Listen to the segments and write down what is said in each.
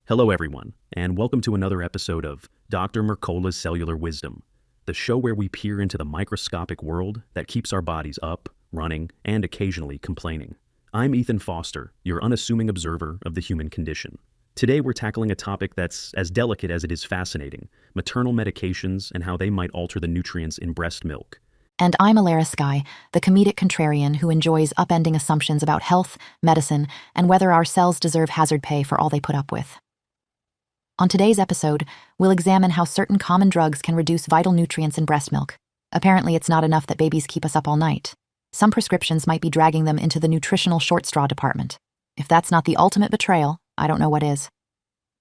Hello, everyone, and welcome to another episode of Dr. Mercola's Cellular Wisdom, the show where we peer into the microscopic world that keeps our bodies up, running, and occasionally complaining. I'm Ethan Foster, your unassuming observer of the human condition. Today, we're tackling a topic that's as delicate as it is fascinating: maternal medications and how they might alter the nutrients in breast milk. And I'm Alara Sky, the comedic contrarian who enjoys upending assumptions about health, medicine, and whether our cells deserve hazard pay for all they put up with. On today's episode, we'll examine how certain common drugs can reduce vital nutrients in breast milk. Apparently, it's not enough that babies keep us up all night. Some prescriptions might be dragging them into the nutritional short straw department. If that's not the ultimate betrayal, I don't know what is.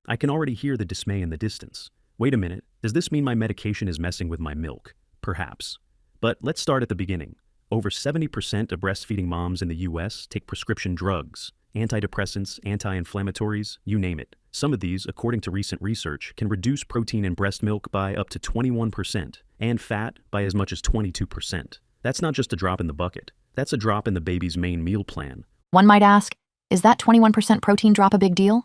I can already hear the dismay in the distance. Wait a minute, does this mean my medication is messing with my milk? Perhaps. But let's start at the beginning. Over 70% of breastfeeding moms in the US take prescription drugs, antidepressants, anti-inflammatories, you name it. Some of these, according to recent research, can reduce protein in breast milk by up to 21% and fat by as much as 22%. That's not just a drop in the bucket. That's a drop in the baby's main meal plan. One might ask, is that 21% protein drop a big deal?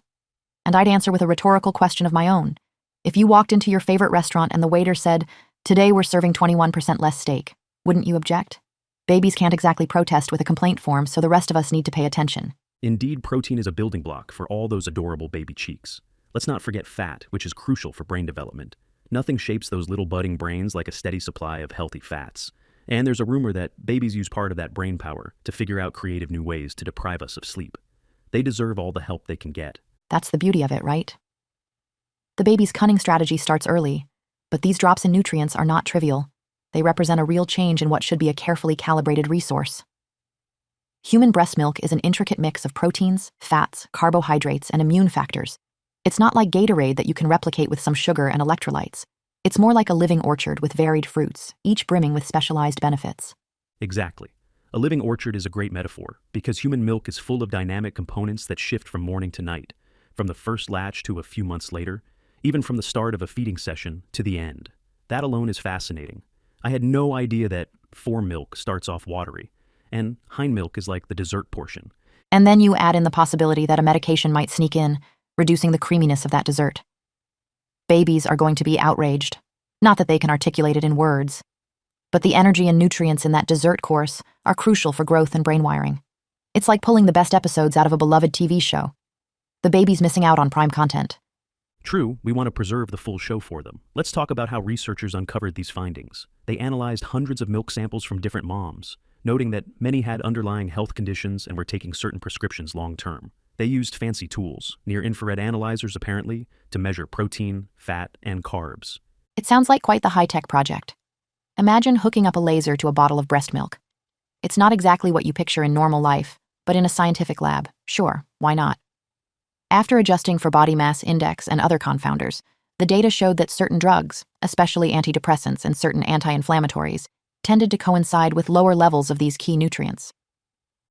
And I'd answer with a rhetorical question of my own. If you walked into your favorite restaurant and the waiter said, "Today we're serving 21% less steak," wouldn't you object? Babies can't exactly protest with a complaint form, so the rest of us need to pay attention. Indeed, protein is a building block for all those adorable baby cheeks. Let's not forget fat, which is crucial for brain development. Nothing shapes those little budding brains like a steady supply of healthy fats. And there's a rumor that babies use part of that brain power to figure out creative new ways to deprive us of sleep. They deserve all the help they can get. That's the beauty of it, right? The baby's cunning strategy starts early, but these drops in nutrients are not trivial. They represent a real change in what should be a carefully calibrated resource. Human breast milk is an intricate mix of proteins, fats, carbohydrates, and immune factors. It's not like Gatorade that you can replicate with some sugar and electrolytes. It's more like a living orchard with varied fruits, each brimming with specialized benefits. Exactly. A living orchard is a great metaphor because human milk is full of dynamic components that shift from morning to night, from the first latch to a few months later, even from the start of a feeding session to the end. That alone is fascinating. I had no idea that fore milk starts off watery, and hind milk is like the dessert portion. And then you add in the possibility that a medication might sneak in, reducing the creaminess of that dessert. Babies are going to be outraged. Not that they can articulate it in words, but the energy and nutrients in that dessert course are crucial for growth and brain wiring. It's like pulling the best episodes out of a beloved TV show. The baby's missing out on prime content. True, we want to preserve the full show for them. Let's talk about how researchers uncovered these findings. They analyzed hundreds of milk samples from different moms, noting that many had underlying health conditions and were taking certain prescriptions long-term. They used fancy tools, near-infrared analyzers apparently, to measure protein, fat, and carbs. It sounds like quite the high-tech project. Imagine hooking up a laser to a bottle of breast milk. It's not exactly what you picture in normal life, but in a scientific lab, sure, why not? After adjusting for body mass index and other confounders, the data showed that certain drugs, especially antidepressants and certain anti-inflammatories, tended to coincide with lower levels of these key nutrients.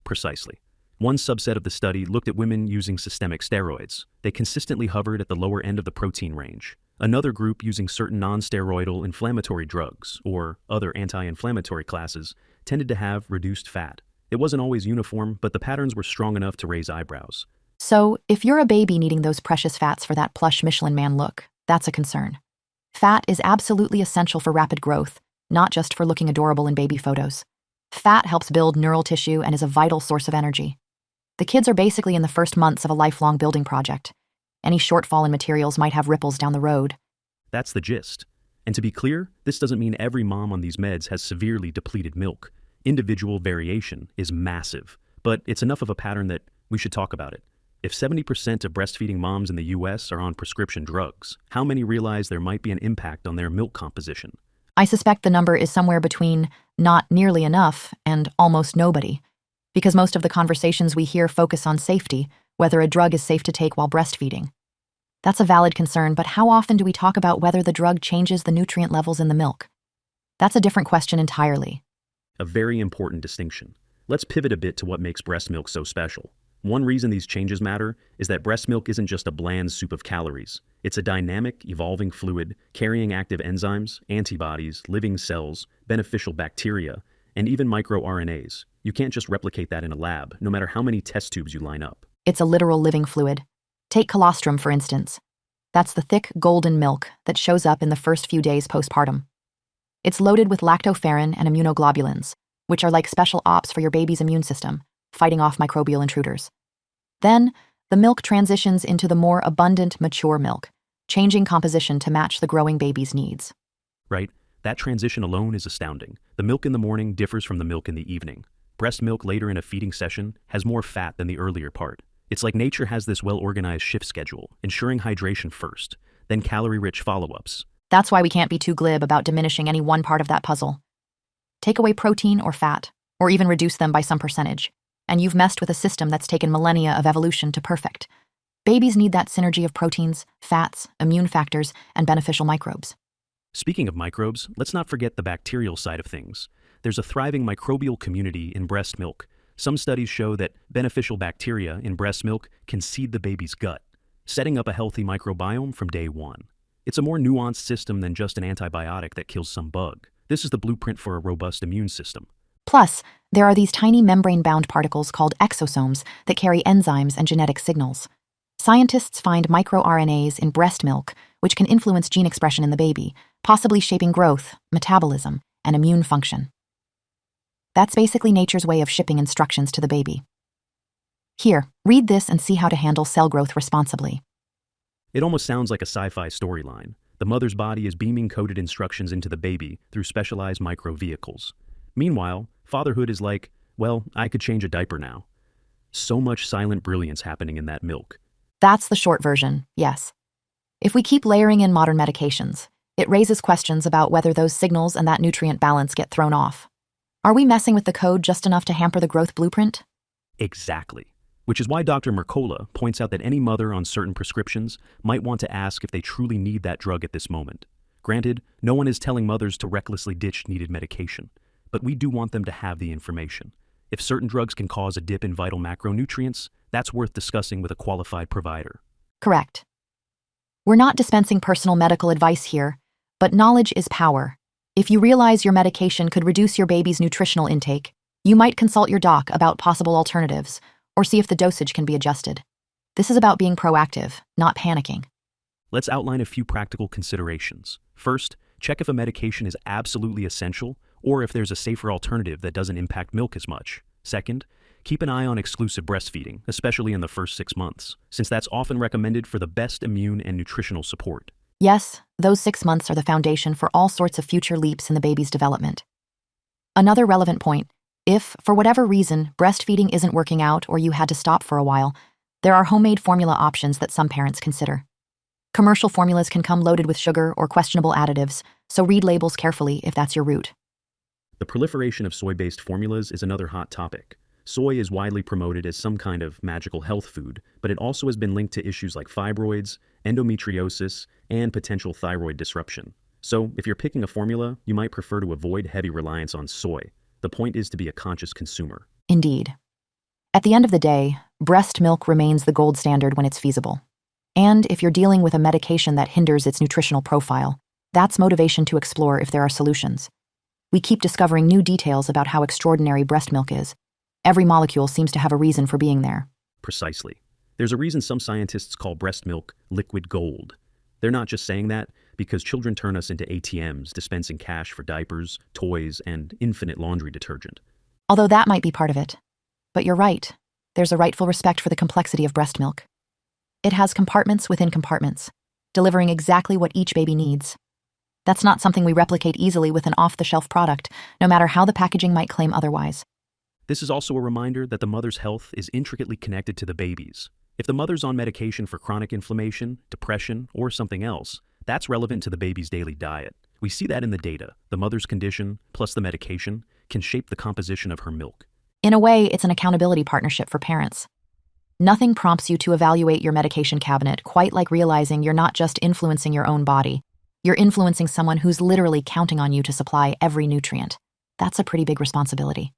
Precisely. One subset of the study looked at women using systemic steroids. They consistently hovered at the lower end of the protein range. Another group using certain non-steroidal inflammatory drugs, or other anti-inflammatory classes, tended to have reduced fat. It wasn't always uniform, but the patterns were strong enough to raise eyebrows. So, if you're a baby needing those precious fats for that plush Michelin Man look, that's a concern. Fat is absolutely essential for rapid growth, not just for looking adorable in baby photos. Fat helps build neural tissue and is a vital source of energy. The kids are basically in the first months of a lifelong building project. Any shortfall in materials might have ripples down the road. That's the gist. And to be clear, this doesn't mean every mom on these meds has severely depleted milk. Individual variation is massive, but it's enough of a pattern that we should talk about it. If 70% of breastfeeding moms in the US are on prescription drugs, how many realize there might be an impact on their milk composition? I suspect the number is somewhere between not nearly enough and almost nobody, because most of the conversations we hear focus on safety, whether a drug is safe to take while breastfeeding. That's a valid concern, but how often do we talk about whether the drug changes the nutrient levels in the milk? That's a different question entirely. A very important distinction. Let's pivot a bit to what makes breast milk so special. One reason these changes matter is that breast milk isn't just a bland soup of calories. It's a dynamic, evolving fluid carrying active enzymes, antibodies, living cells, beneficial bacteria, and even microRNAs. You can't just replicate that in a lab, no matter how many test tubes you line up. It's a literal living fluid. Take colostrum, for instance. That's the thick, golden milk that shows up in the first few days postpartum. It's loaded with lactoferrin and immunoglobulins, which are like special ops for your baby's immune system, fighting off microbial intruders. Then, the milk transitions into the more abundant, mature milk, changing composition to match the growing baby's needs. Right? That transition alone is astounding. The milk in the morning differs from the milk in the evening. Breast milk later in a feeding session has more fat than the earlier part. It's like nature has this well-organized shift schedule, ensuring hydration first, then calorie-rich follow-ups. That's why we can't be too glib about diminishing any one part of that puzzle. Take away protein or fat, or even reduce them by some percentage, and you've messed with a system that's taken millennia of evolution to perfect. Babies need that synergy of proteins, fats, immune factors, and beneficial microbes. Speaking of microbes, let's not forget the bacterial side of things. There's a thriving microbial community in breast milk. Some studies show that beneficial bacteria in breast milk can seed the baby's gut, setting up a healthy microbiome from day one. It's a more nuanced system than just an antibiotic that kills some bug. This is the blueprint for a robust immune system. Plus, there are these tiny membrane-bound particles called exosomes that carry enzymes and genetic signals. Scientists find microRNAs in breast milk, which can influence gene expression in the baby, possibly shaping growth, metabolism, and immune function. That's basically nature's way of shipping instructions to the baby. Here, read this and see how to handle cell growth responsibly. It almost sounds like a sci-fi storyline. The mother's body is beaming coded instructions into the baby through specialized micro-vehicles. Meanwhile, fatherhood is like, well, I could change a diaper now. So much silent brilliance happening in that milk. That's the short version, yes. If we keep layering in modern medications, it raises questions about whether those signals and that nutrient balance get thrown off. Are we messing with the code just enough to hamper the growth blueprint? Exactly. Which is why Dr. Mercola points out that any mother on certain prescriptions might want to ask if they truly need that drug at this moment. Granted, no one is telling mothers to recklessly ditch needed medication, but we do want them to have the information. If certain drugs can cause a dip in vital macronutrients, that's worth discussing with a qualified provider. Correct. We're not dispensing personal medical advice here, but knowledge is power. If you realize your medication could reduce your baby's nutritional intake, you might consult your doc about possible alternatives or see if the dosage can be adjusted. This is about being proactive, not panicking. Let's outline a few practical considerations. First, check if a medication is absolutely essential or if there's a safer alternative that doesn't impact milk as much. Second, keep an eye on exclusive breastfeeding, especially in the first 6 months, since that's often recommended for the best immune and nutritional support. Yes, those 6 months are the foundation for all sorts of future leaps in the baby's development. Another relevant point, if, for whatever reason, breastfeeding isn't working out or you had to stop for a while, there are homemade formula options that some parents consider. Commercial formulas can come loaded with sugar or questionable additives, so read labels carefully if that's your route. The proliferation of soy-based formulas is another hot topic. Soy is widely promoted as some kind of magical health food, but it also has been linked to issues like fibroids, endometriosis, and potential thyroid disruption. So, if you're picking a formula, you might prefer to avoid heavy reliance on soy. The point is to be a conscious consumer. Indeed. At the end of the day, breast milk remains the gold standard when it's feasible. And if you're dealing with a medication that hinders its nutritional profile, that's motivation to explore if there are solutions. We keep discovering new details about how extraordinary breast milk is. Every molecule seems to have a reason for being there. Precisely. There's a reason some scientists call breast milk liquid gold. They're not just saying that because children turn us into ATMs dispensing cash for diapers, toys, and infinite laundry detergent. Although that might be part of it. But you're right. There's a rightful respect for the complexity of breast milk. It has compartments within compartments, delivering exactly what each baby needs. That's not something we replicate easily with an off-the-shelf product, no matter how the packaging might claim otherwise. This is also a reminder that the mother's health is intricately connected to the baby's. If the mother's on medication for chronic inflammation, depression, or something else, that's relevant to the baby's daily diet. We see that in the data. The mother's condition, plus the medication, can shape the composition of her milk. In a way, it's an accountability partnership for parents. Nothing prompts you to evaluate your medication cabinet quite like realizing you're not just influencing your own body. You're influencing someone who's literally counting on you to supply every nutrient. That's a pretty big responsibility.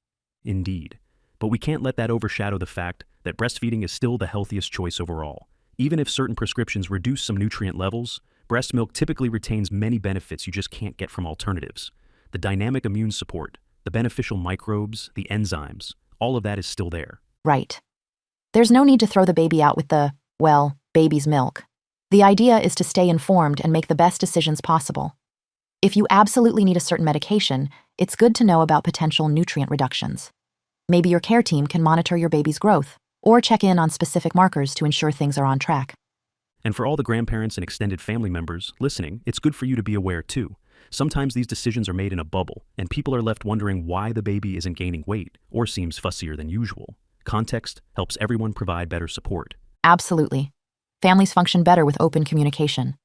Indeed. But we can't let that overshadow the fact that breastfeeding is still the healthiest choice overall. Even if certain prescriptions reduce some nutrient levels, breast milk typically retains many benefits you just can't get from alternatives. The dynamic immune support, the beneficial microbes, the enzymes, all of that is still there. Right. There's no need to throw the baby out with the, well, baby's milk. The idea is to stay informed and make the best decisions possible. If you absolutely need a certain medication, it's good to know about potential nutrient reductions. Maybe your care team can monitor your baby's growth or check in on specific markers to ensure things are on track. And for all the grandparents and extended family members listening, it's good for you to be aware too. Sometimes these decisions are made in a bubble, and people are left wondering why the baby isn't gaining weight or seems fussier than usual. Context helps everyone provide better support. Absolutely. Families function better with open communication.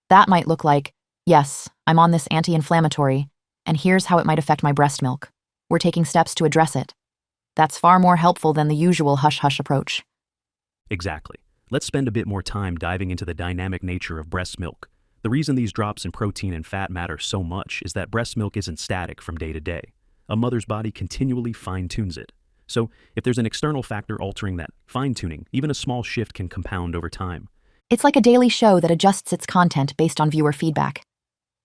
That might look like, yes, I'm on this anti-inflammatory, and here's how it might affect my breast milk. We're taking steps to address it. That's far more helpful than the usual hush-hush approach. Exactly. Let's spend a bit more time diving into the dynamic nature of breast milk. The reason these drops in protein and fat matter so much is that breast milk isn't static from day to day. A mother's body continually fine-tunes it. So, if there's an external factor altering that fine-tuning, even a small shift can compound over time. It's like a daily show that adjusts its content based on viewer feedback.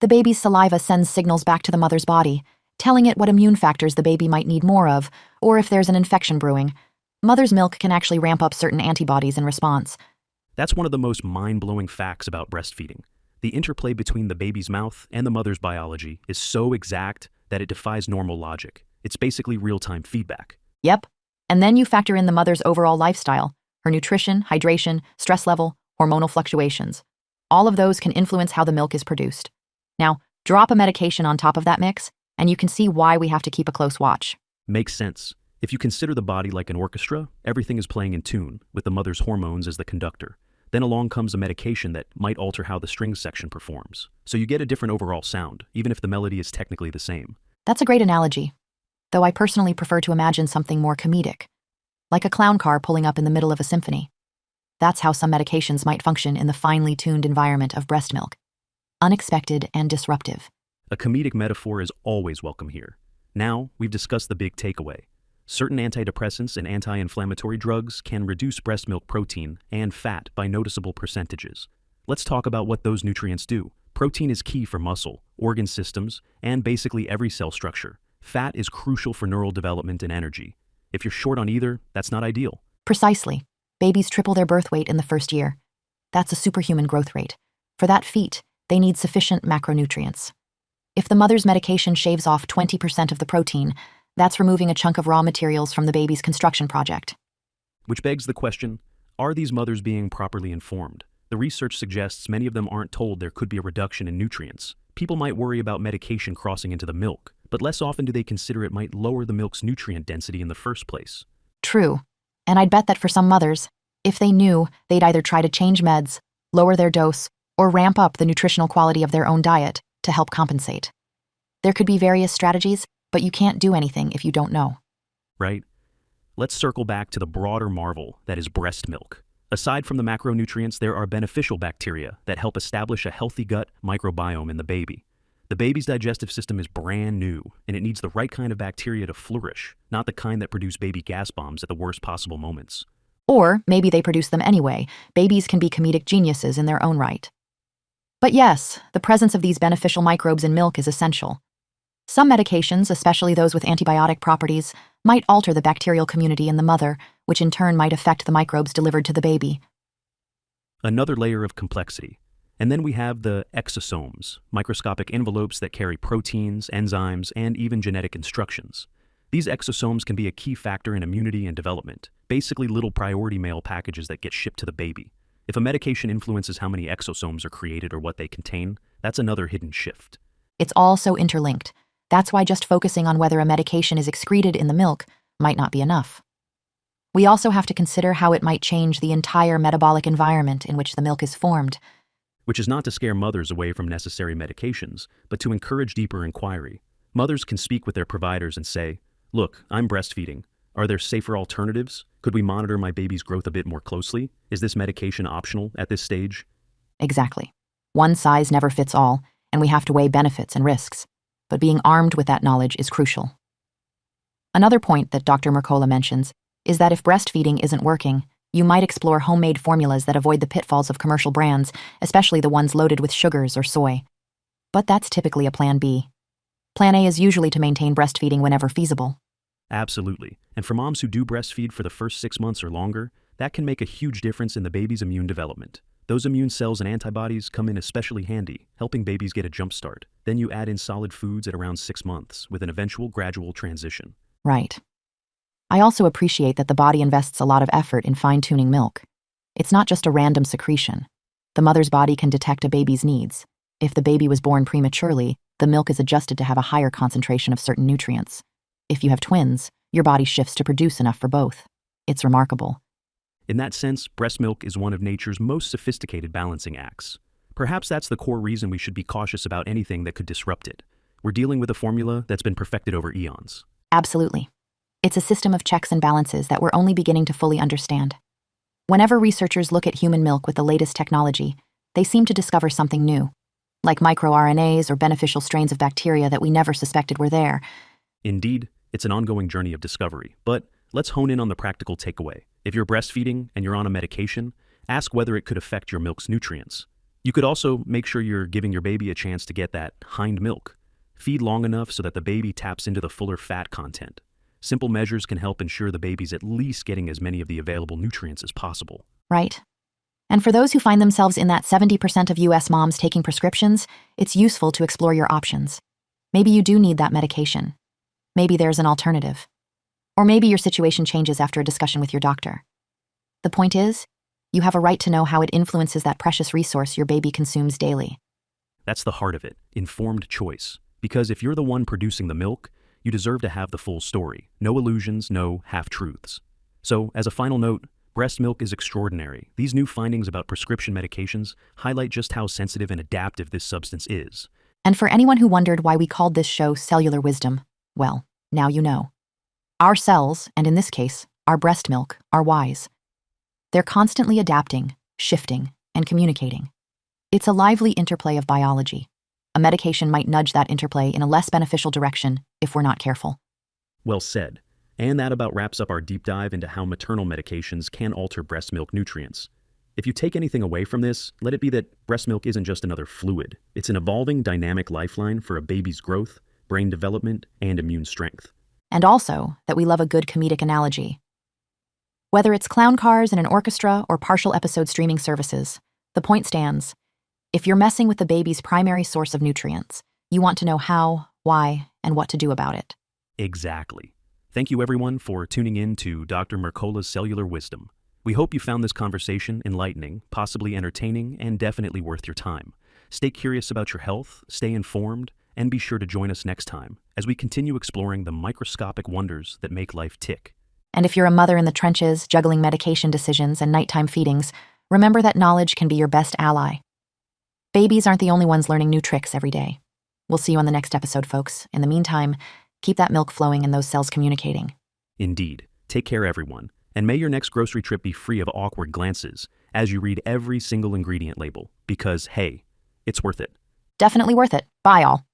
The baby's saliva sends signals back to the mother's body, telling it what immune factors the baby might need more of, or if there's an infection brewing. Mother's milk can actually ramp up certain antibodies in response. That's one of the most mind-blowing facts about breastfeeding. The interplay between the baby's mouth and the mother's biology is so exact that it defies normal logic. It's basically real-time feedback. Yep. And then you factor in the mother's overall lifestyle, her nutrition, hydration, stress level, hormonal fluctuations. All of those can influence how the milk is produced. Now, drop a medication on top of that mix, and you can see why we have to keep a close watch. Makes sense. If you consider the body like an orchestra, everything is playing in tune, with the mother's hormones as the conductor. Then along comes a medication that might alter how the strings section performs. So you get a different overall sound, even if the melody is technically the same. That's a great analogy, though I personally prefer to imagine something more comedic, like a clown car pulling up in the middle of a symphony. That's how some medications might function in the finely tuned environment of breast milk. Unexpected and disruptive. A comedic metaphor is always welcome here. Now, we've discussed the big takeaway. Certain antidepressants and anti-inflammatory drugs can reduce breast milk protein and fat by noticeable percentages. Let's talk about what those nutrients do. Protein is key for muscle, organ systems, and basically every cell structure. Fat is crucial for neural development and energy. If you're short on either, that's not ideal. Precisely. Babies triple their birth weight in the first year. That's a superhuman growth rate. For that feat, they need sufficient macronutrients. If the mother's medication shaves off 20% of the protein, that's removing a chunk of raw materials from the baby's construction project. Which begs the question, are these mothers being properly informed? The research suggests many of them aren't told there could be a reduction in nutrients. People might worry about medication crossing into the milk, but less often do they consider it might lower the milk's nutrient density in the first place. True. And I'd bet that for some mothers, if they knew, they'd either try to change meds, lower their dose, or ramp up the nutritional quality of their own diet to help compensate. There could be various strategies, but you can't do anything if you don't know. Right? Let's circle back to the broader marvel that is breast milk. Aside from the macronutrients, there are beneficial bacteria that help establish a healthy gut microbiome in the baby. The baby's digestive system is brand new, and it needs the right kind of bacteria to flourish, not the kind that produce baby gas bombs at the worst possible moments. Or maybe they produce them anyway. Babies can be comedic geniuses in their own right. But yes, the presence of these beneficial microbes in milk is essential. Some medications, especially those with antibiotic properties, might alter the bacterial community in the mother, which in turn might affect the microbes delivered to the baby. Another layer of complexity. And then we have the exosomes, microscopic envelopes that carry proteins, enzymes, and even genetic instructions. These exosomes can be a key factor in immunity and development, basically little priority mail packages that get shipped to the baby. If a medication influences how many exosomes are created or what they contain, that's another hidden shift. It's all so interlinked. That's why just focusing on whether a medication is excreted in the milk might not be enough. We also have to consider how it might change the entire metabolic environment in which the milk is formed. Which is not to scare mothers away from necessary medications, but to encourage deeper inquiry. Mothers can speak with their providers and say, "Look, I'm breastfeeding. Are there safer alternatives? Could we monitor my baby's growth a bit more closely? Is this medication optional at this stage?" Exactly. One size never fits all, and we have to weigh benefits and risks. But being armed with that knowledge is crucial. Another point that Dr. Mercola mentions is that if breastfeeding isn't working, you might explore homemade formulas that avoid the pitfalls of commercial brands, especially the ones loaded with sugars or soy. But that's typically a plan B. Plan A is usually to maintain breastfeeding whenever feasible. Absolutely. And for moms who do breastfeed for the first 6 months or longer, That can make a huge difference in the baby's immune development. Those immune cells and antibodies come in especially handy, helping babies get a jump start. Then you add in solid foods at around 6 months, with an eventual gradual transition. Right. I also appreciate that the body invests a lot of effort in fine-tuning milk. It's not just a random secretion. The mother's body can detect a baby's needs. If the baby was born prematurely, the milk is adjusted to have a higher concentration of certain nutrients. If you have twins, your body shifts to produce enough for both. It's remarkable. In that sense, breast milk is one of nature's most sophisticated balancing acts. Perhaps that's the core reason we should be cautious about anything that could disrupt it. We're dealing with a formula that's been perfected over eons. Absolutely. It's a system of checks and balances that we're only beginning to fully understand. Whenever researchers look at human milk with the latest technology, they seem to discover something new, like microRNAs or beneficial strains of bacteria that we never suspected were there. Indeed, it's an ongoing journey of discovery, but let's hone in on the practical takeaway. If you're breastfeeding and you're on a medication, ask whether it could affect your milk's nutrients. You could also make sure you're giving your baby a chance to get that hind milk. Feed long enough so that the baby taps into the fuller fat content. Simple measures can help ensure the baby's at least getting as many of the available nutrients as possible. Right. And for those who find themselves in that 70% of US moms taking prescriptions, it's useful to explore your options. Maybe you do need that medication. Maybe there's an alternative. Or maybe your situation changes after a discussion with your doctor. The point is, you have a right to know how it influences that precious resource your baby consumes daily. That's the heart of it, informed choice. Because if you're the one producing the milk, you deserve to have the full story. No illusions, no half-truths. So, as a final note, breast milk is extraordinary. These new findings about prescription medications highlight just how sensitive and adaptive this substance is. And for anyone who wondered why we called this show Cellular Wisdom, well, now you know. Our cells, and in this case, our breast milk, are wise. They're constantly adapting, shifting, and communicating. It's a lively interplay of biology. A medication might nudge that interplay in a less beneficial direction if we're not careful. Well said. And that about wraps up our deep dive into how maternal medications can alter breast milk nutrients. If you take anything away from this, let it be that breast milk isn't just another fluid. It's an evolving, dynamic lifeline for a baby's growth, brain development, and immune strength. And also that we love a good comedic analogy. Whether it's clown cars in an orchestra or partial episode streaming services, the point stands. If you're messing with the baby's primary source of nutrients, you want to know how, why, and what to do about it. Exactly. Thank you everyone for tuning in to Dr. Mercola's Cellular Wisdom. We hope you found this conversation enlightening, possibly entertaining, and definitely worth your time. Stay curious about your health, stay informed, and be sure to join us next time as we continue exploring the microscopic wonders that make life tick. And if you're a mother in the trenches, juggling medication decisions and nighttime feedings, remember that knowledge can be your best ally. Babies aren't the only ones learning new tricks every day. We'll see you on the next episode, folks. In the meantime, keep that milk flowing and those cells communicating. Indeed. Take care, everyone. And may your next grocery trip be free of awkward glances as you read every single ingredient label, because, hey, it's worth it. Definitely worth it. Bye, all.